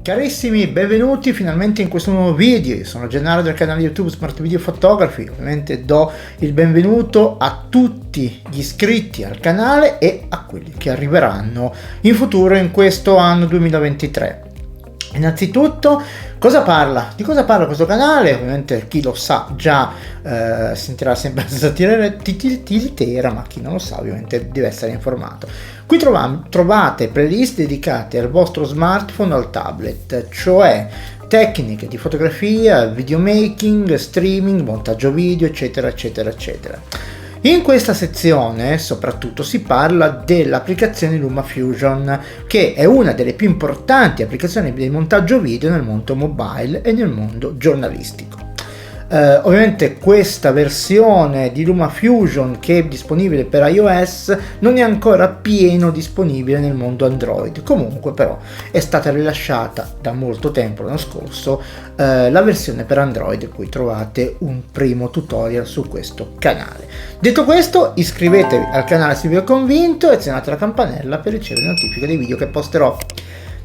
Carissimi, benvenuti finalmente in questo nuovo video. Io sono Gennaro del canale YouTube Smart Video Photography. Ovviamente do il benvenuto a tutti gli iscritti al canale e a quelli che arriveranno in futuro in questo anno 2023. Innanzitutto, di cosa parla questo canale? Ovviamente chi lo sa già sentirà sempre la stessa tiritera, ma chi non lo sa ovviamente deve essere informato. Qui trovate playlist dedicate al vostro smartphone o al tablet, cioè tecniche di fotografia, videomaking, streaming, montaggio video, eccetera eccetera eccetera. In questa sezione soprattutto si parla dell'applicazione LumaFusion, che è una delle più importanti applicazioni di montaggio video nel mondo mobile e nel mondo giornalistico. Ovviamente questa versione di LumaFusion, che è disponibile per iOS, non è ancora pieno disponibile nel mondo Android. Comunque però è stata rilasciata da molto tempo l'anno scorso la versione per Android, qui trovate un primo tutorial su questo canale. Detto questo, iscrivetevi al canale se vi ho convinto e azionate la campanella per ricevere notifiche dei video che posterò.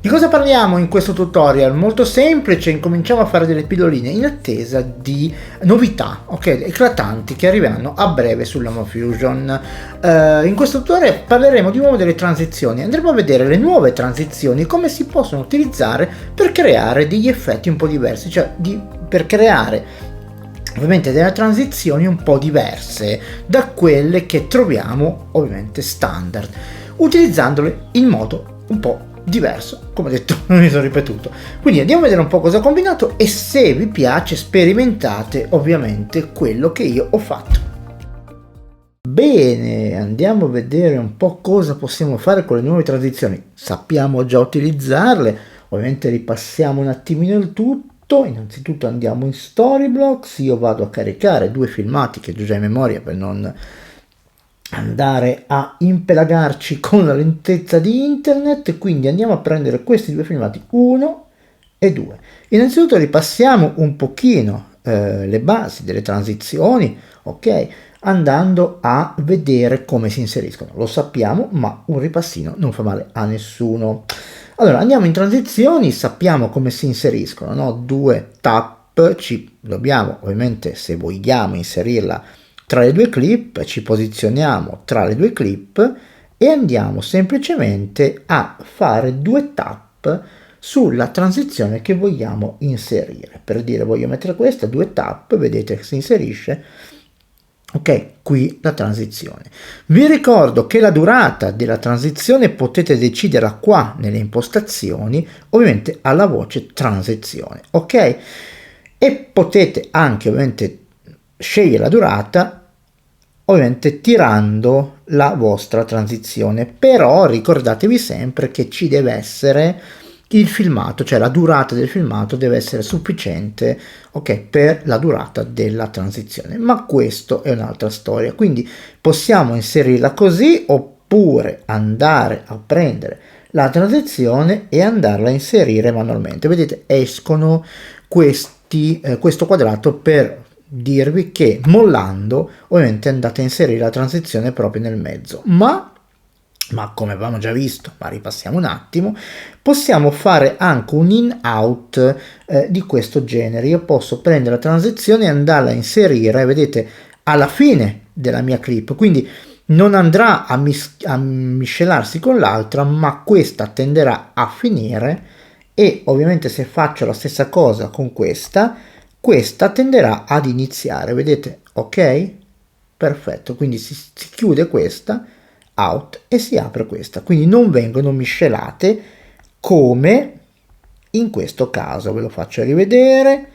Di cosa parliamo in questo tutorial? Molto semplice, incominciamo a fare delle pilloline in attesa di novità, eclatanti, che arriveranno a breve su LumaFusion. In questo tutorial parleremo di nuovo delle transizioni, andremo a vedere le nuove transizioni, come si possono utilizzare per creare degli effetti un po' diversi, per creare ovviamente delle transizioni un po' diverse da quelle che troviamo ovviamente standard, utilizzandole in modo un po' diverso, come detto, non mi sono ripetuto. Quindi andiamo a vedere un po' cosa ho combinato e se vi piace sperimentate ovviamente quello che io ho fatto. Bene, andiamo a vedere un po' cosa possiamo fare con le nuove transizioni. Sappiamo già utilizzarle, ovviamente ripassiamo un attimino il tutto. Innanzitutto andiamo in Storyblocks, io vado a caricare due filmati che ho già in memoria per non andare a impelagarci con la lentezza di internet, quindi andiamo a prendere questi due filmati 1 e 2. Innanzitutto ripassiamo un pochino le basi delle transizioni, ok, andando a vedere come si inseriscono. Lo sappiamo, ma un ripassino non fa male a nessuno. Allora andiamo in transizioni, sappiamo come si inseriscono, no? Due tap, ci dobbiamo ovviamente, se vogliamo inserirla tra le due clip, ci posizioniamo tra le due clip e andiamo semplicemente a fare due tap sulla transizione che vogliamo inserire. Per dire voglio mettere questa, due tap, vedete che si inserisce, ok, qui la transizione. Vi ricordo che la durata della transizione potete deciderla qua nelle impostazioni, ovviamente alla voce transizione, ok? E potete anche ovviamente scegliere la durata ovviamente tirando la vostra transizione, però ricordatevi sempre che ci deve essere il filmato, cioè la durata del filmato deve essere sufficiente, ok, per la durata della transizione, ma questo è un'altra storia. Quindi possiamo inserirla così oppure andare a prendere la transizione e andarla a inserire manualmente. Vedete, escono questo quadrato per dirvi che mollando ovviamente andate a inserire la transizione proprio nel mezzo, ma come avevamo già visto, ma ripassiamo un attimo, possiamo fare anche un in-out di questo genere. Io posso prendere la transizione e andarla a inserire, vedete, alla fine della mia clip, quindi non andrà a miscelarsi con l'altra, ma questa tenderà a finire e ovviamente se faccio la stessa cosa con questa tenderà ad iniziare, vedete, ok? Perfetto, quindi si chiude questa, out, e si apre questa, quindi non vengono miscelate come in questo caso. Ve lo faccio rivedere,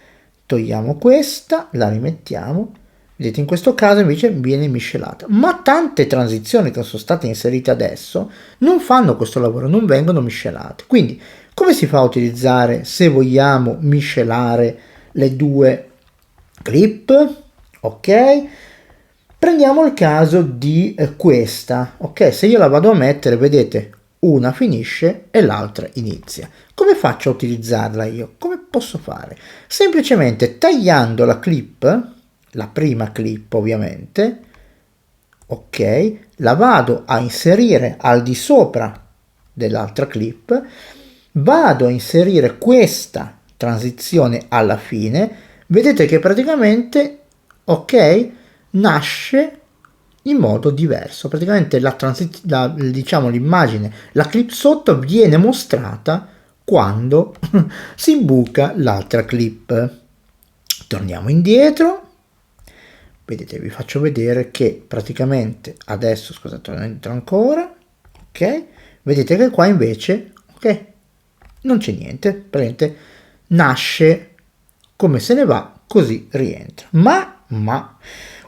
togliamo questa, la rimettiamo, vedete, in questo caso invece viene miscelata, ma tante transizioni che sono state inserite adesso non fanno questo lavoro, non vengono miscelate. Quindi come si fa a utilizzare se vogliamo miscelare le due clip? Ok, prendiamo il caso di questa, ok, se io la vado a mettere, vedete, una finisce e l'altra inizia. Come faccio a utilizzarla io? Come posso fare? Semplicemente tagliando la clip, la prima clip ovviamente, ok, la vado a inserire al di sopra dell'altra clip vado a inserire questa transizione alla fine, vedete che praticamente, ok, nasce in modo diverso. Praticamente diciamo l'immagine, la clip sotto viene mostrata quando si imbuca l'altra clip. Torniamo indietro. Vedete, vi faccio vedere che praticamente adesso, scusate, entro ancora, ok, vedete che qua invece, ok, non c'è niente, praticamente nasce come se ne va, così rientra. Ma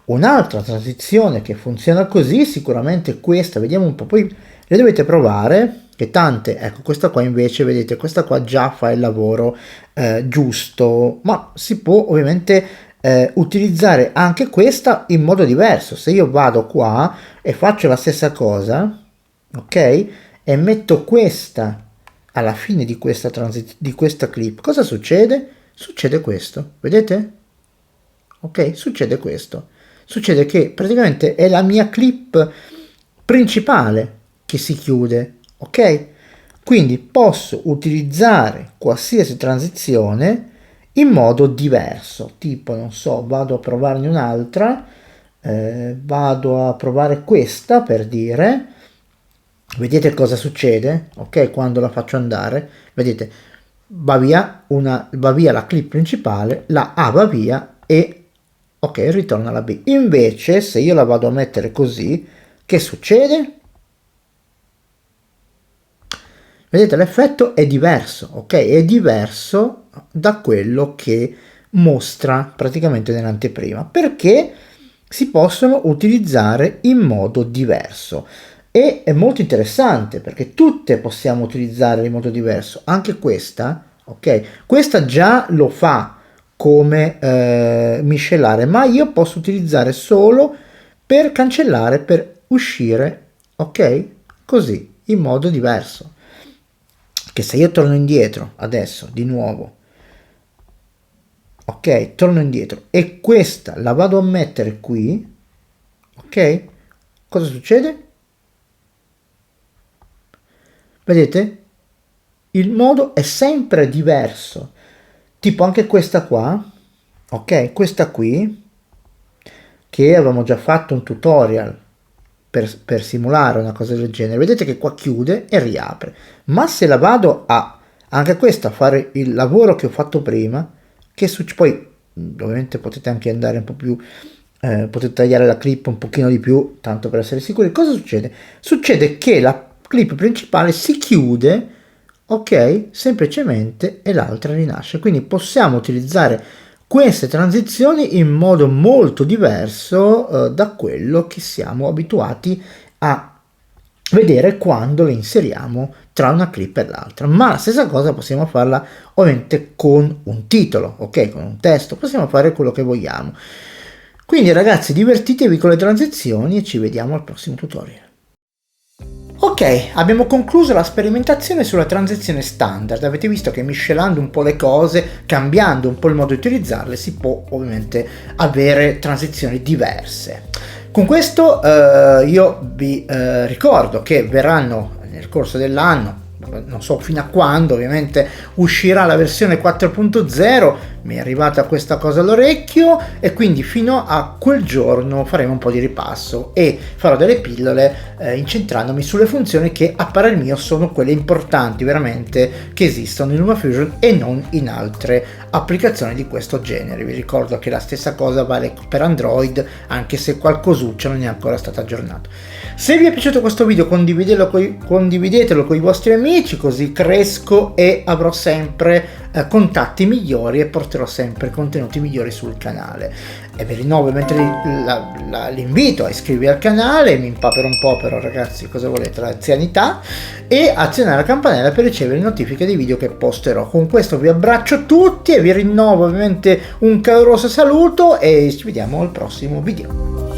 un'altra transizione che funziona così, sicuramente questa, vediamo un po', poi le dovete provare, che tante, ecco, questa qua invece, vedete, questa qua già fa il lavoro giusto, ma si può ovviamente utilizzare anche questa in modo diverso. Se io vado qua e faccio la stessa cosa, ok, e metto questa alla fine di questa clip, cosa succede? Succede questo, vedete? Ok, succede questo. Succede che praticamente è la mia clip principale che si chiude, ok? Quindi posso utilizzare qualsiasi transizione in modo diverso, tipo, non so, vado a provarne un'altra, vado a provare questa per dire, vedete cosa succede, ok, quando la faccio andare, vedete, va via la clip principale, la A va via e ok, ritorna la B. Invece se io la vado a mettere così, che succede? Vedete, l'effetto è diverso, ok? È diverso da quello che mostra praticamente nell'anteprima, perché si possono utilizzare in modo diverso. E è molto interessante perché tutte possiamo utilizzare in modo diverso, anche questa, ok? Questa già lo fa come miscelare, ma io posso utilizzare solo per cancellare, per uscire, ok? Così, in modo diverso. Che se io torno indietro adesso di nuovo, ok, torno indietro e questa la vado a mettere qui, ok, cosa succede? Vedete, il modo è sempre diverso, tipo anche questa qua, ok, questa qui che avevamo già fatto un tutorial per simulare una cosa del genere, vedete che qua chiude e riapre, ma se la vado a anche questa a fare il lavoro che ho fatto prima, che poi ovviamente potete anche andare un po' più, potete tagliare la clip un pochino di più, tanto per essere sicuri. Cosa succede? Succede che la clip principale si chiude, ok, semplicemente, e l'altra rinasce, quindi possiamo utilizzare queste transizioni in modo molto diverso da quello che siamo abituati a vedere quando le inseriamo tra una clip e l'altra, ma la stessa cosa possiamo farla ovviamente con un titolo, ok, con un testo, possiamo fare quello che vogliamo. Quindi ragazzi, divertitevi con le transizioni e ci vediamo al prossimo tutorial. Ok, abbiamo concluso la sperimentazione sulla transizione standard. Avete visto che miscelando un po' le cose, cambiando un po' il modo di utilizzarle, si può ovviamente avere transizioni diverse. Con questo io vi ricordo che verranno nel corso dell'anno, non so fino a quando, ovviamente uscirà la versione 4.0, mi è arrivata questa cosa all'orecchio e quindi fino a quel giorno faremo un po' di ripasso e farò delle pillole incentrandomi sulle funzioni che a parer mio sono quelle importanti veramente che esistono in LumaFusion e non in altre applicazioni di questo genere. Vi ricordo che la stessa cosa vale per Android, anche se qualcosuccia non è ancora stato aggiornato. Se vi è piaciuto questo video condividetelo con i vostri amici, così cresco e avrò sempre contatti migliori e porterò sempre contenuti migliori sul canale. E vi rinnovo ovviamente l'invito a iscrivervi al canale, mi impapero un po', però ragazzi, cosa volete, l'anzianità, e azionare la campanella per ricevere notifiche dei video che posterò. Con questo vi abbraccio tutti e vi rinnovo ovviamente un caloroso saluto e ci vediamo al prossimo video.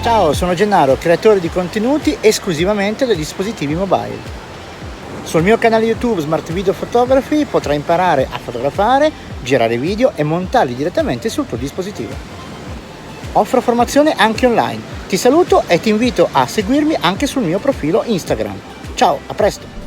Ciao, sono Gennaro, creatore di contenuti esclusivamente da dispositivi mobile. Sul mio canale YouTube Smart Video Photography potrai imparare a fotografare, girare video e montarli direttamente sul tuo dispositivo. Offro formazione anche online. Ti saluto e ti invito a seguirmi anche sul mio profilo Instagram. Ciao, a presto!